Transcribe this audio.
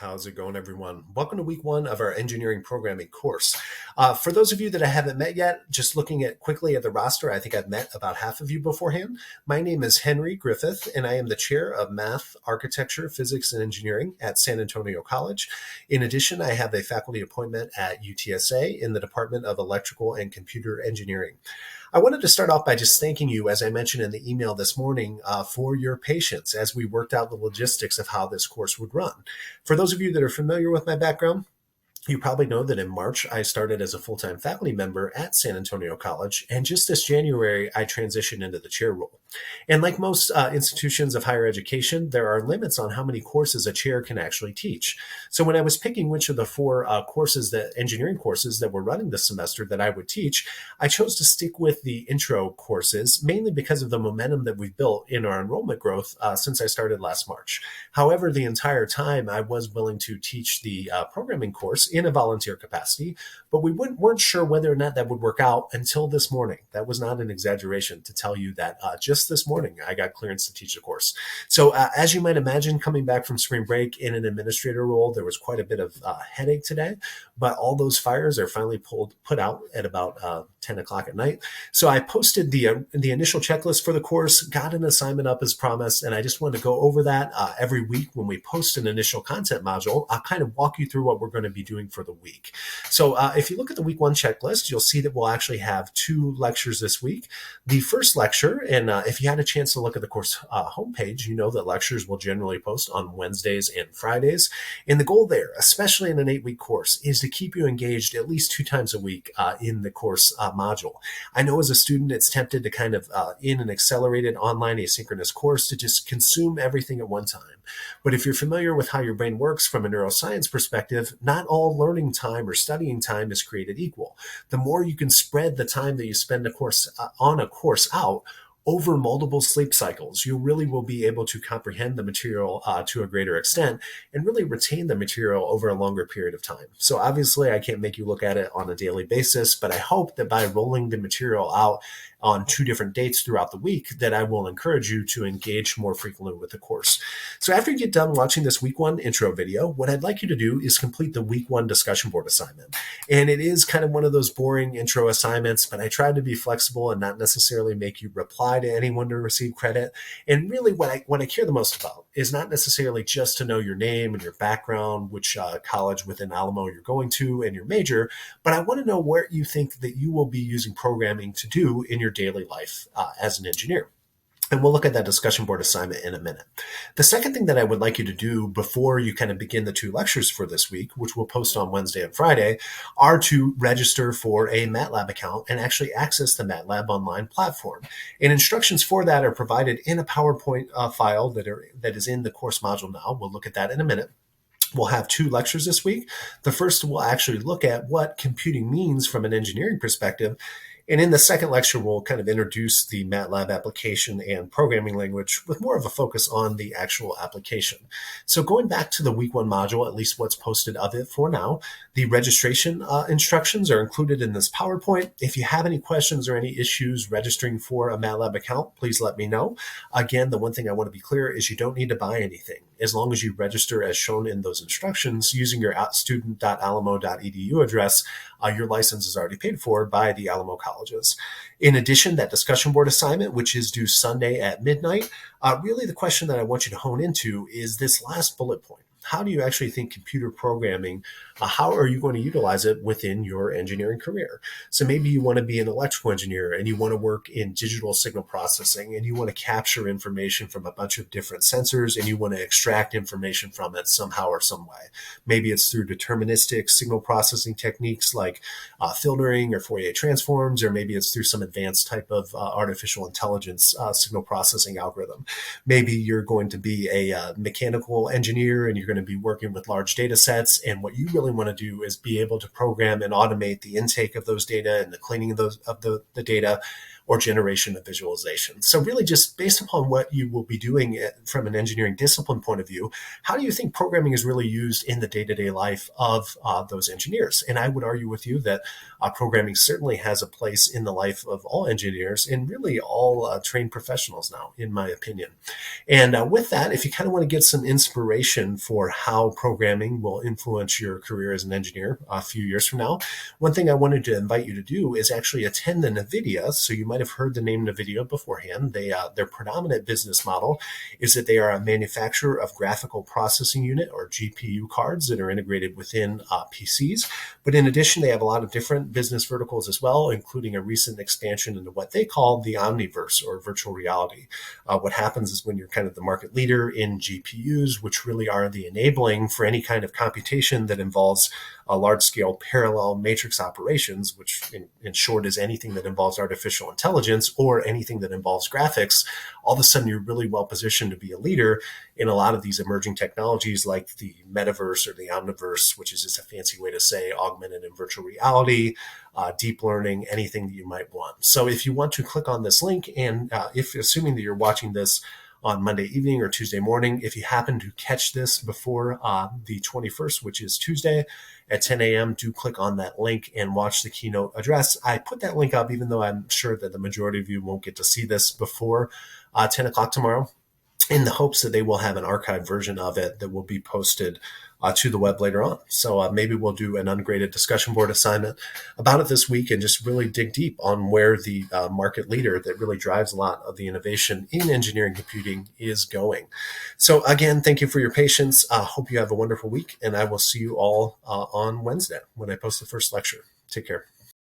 How's it going, everyone? Welcome to week one of our engineering programming course. For those of you that I haven't met yet, just looking at quickly at the roster, I think I've met about half of you beforehand. My name is Henry Griffith, and I am the chair of math, architecture, physics, and engineering at San Antonio College. In addition, I have a faculty appointment at UTSA in the Department of Electrical and Computer Engineering. I wanted to start off by just thanking you, as I mentioned in the email this morning, for your patience as we worked out the logistics of how this course would run. For those of you that are familiar with my background, you probably know that in March, I started as a full-time faculty member at San Antonio College, and just this January, I transitioned into the chair role. And like most institutions of higher education, there are limits on how many courses a chair can actually teach. So when I was picking which of the four engineering courses that were running this semester that I would teach, I chose to stick with the intro courses, mainly because of the momentum that we've built in our enrollment growth since I started last March. However, the entire time, I was willing to teach the programming course in a volunteer capacity, but we weren't sure whether or not that would work out until this morning. That was not an exaggeration to tell you that just this morning I got clearance to teach the course. So as you might imagine, coming back from spring break in an administrator role, there was quite a bit of headache today, but all those fires are finally put out at about 10 o'clock at night. So I posted the initial checklist for the course, got an assignment up as promised, and I just wanted to go over that every week when we post an initial content module. I'll kind of walk you through what we're going to be doing for the week. So if you look at the week one checklist, you'll see that we'll actually have 2 lectures this week. The first lecture, and if you had a chance to look at the course homepage, you know that lectures will generally post on Wednesdays and Fridays. And the goal there, especially in an 8-week course, is to keep you engaged at least 2 times a week in the course module. I know as a student, it's tempted to kind of, in an accelerated online asynchronous course, to just consume everything at one time. But if you're familiar with how your brain works from a neuroscience perspective, not all learning time or studying time is created equal. The more you can spread the time that you spend on a course out over multiple sleep cycles, you really will be able to comprehend the material to a greater extent and really retain the material over a longer period of time. So obviously, I can't make you look at it on a daily basis, but I hope that by rolling the material out on 2 different dates throughout the week, that I will encourage you to engage more frequently with the course. So after you get done watching this week 1 intro video, what I'd like you to do is complete the week 1 discussion board assignment. And it is kind of one of those boring intro assignments, but I tried to be flexible and not necessarily make you reply to anyone to receive credit. And really what I care the most about is not necessarily just to know your name and your background, which college within Alamo you're going to, and your major, but I want to know where you think that you will be using programming to do in your daily life as an engineer. And we'll look at that discussion board assignment in a minute. The second thing that I would like you to do before you kind of begin the 2 lectures for this week, which we'll post on Wednesday and Friday, are to register for a MATLAB account and actually access the MATLAB online platform. And instructions for that are provided in a PowerPoint file that is in the course module now. We'll look at that in a minute. We'll have 2 lectures this week. The first will actually look at what computing means from an engineering perspective. And in the second lecture, we'll kind of introduce the MATLAB application and programming language with more of a focus on the actual application. So going back to the week 1 module, at least what's posted of it for now, the registration instructions are included in this PowerPoint. If you have any questions or any issues registering for a MATLAB account, please let me know. Again, the one thing I want to be clear is you don't need to buy anything. As long as you register as shown in those instructions using your student.alamo.edu address, your license is already paid for by the Alamo colleges. In addition, that discussion board assignment, which is due Sunday at midnight, really the question that I want you to hone into is this last bullet point. How do you actually think computer programming, how are you going to utilize it within your engineering career? So maybe you want to be an electrical engineer and you want to work in digital signal processing and you want to capture information from a bunch of different sensors and you want to extract information from it somehow or some way. Maybe it's through deterministic signal processing techniques like filtering or Fourier transforms, or maybe it's through some advanced type of artificial intelligence signal processing algorithm. Maybe you're going to be a mechanical engineer and you're going to be working with large data sets. And what you really want to do is be able to program and automate the intake of those data and the cleaning of the data, or generation of visualization. So really just based upon what you will be doing from an engineering discipline point of view, how do you think programming is really used in the day-to-day life of those engineers? And I would argue with you that programming certainly has a place in the life of all engineers and really all trained professionals now, in my opinion. And with that, if you kind of want to get some inspiration for how programming will influence your career as an engineer a few years from now, one thing I wanted to invite you to do is actually attend the NVIDIA. So you might have heard the name NVIDIA beforehand. Their predominant business model is that they are a manufacturer of graphical processing unit or GPU cards that are integrated within PCs. But in addition, they have a lot of different business verticals as well, including a recent expansion into what they call the omniverse or virtual reality. What happens is when you're kind of the market leader in GPUs, which really are the enabling for any kind of computation that involves large-scale parallel matrix operations, which in short is anything that involves artificial intelligence or anything that involves graphics, all of a sudden you're really well positioned to be a leader in a lot of these emerging technologies like the metaverse or the omniverse, which is just a fancy way to say augmented and virtual reality, deep learning, anything that you might want. So if you want to click on this link, and if assuming that you're watching this on Monday evening or Tuesday morning, if you happen to catch this before the 21st, which is Tuesday at 10 a.m., do click on that link and watch the keynote address. I put that link up, even though I'm sure that the majority of you won't get to see this before 10 o'clock tomorrow, in the hopes that they will have an archived version of it that will be posted to the web later on. So maybe we'll do an ungraded discussion board assignment about it this week and just really dig deep on where the market leader that really drives a lot of the innovation in engineering computing is going. So again, thank you for your patience. Hope you have a wonderful week, and I will see you all on Wednesday when I post the first lecture. Take care.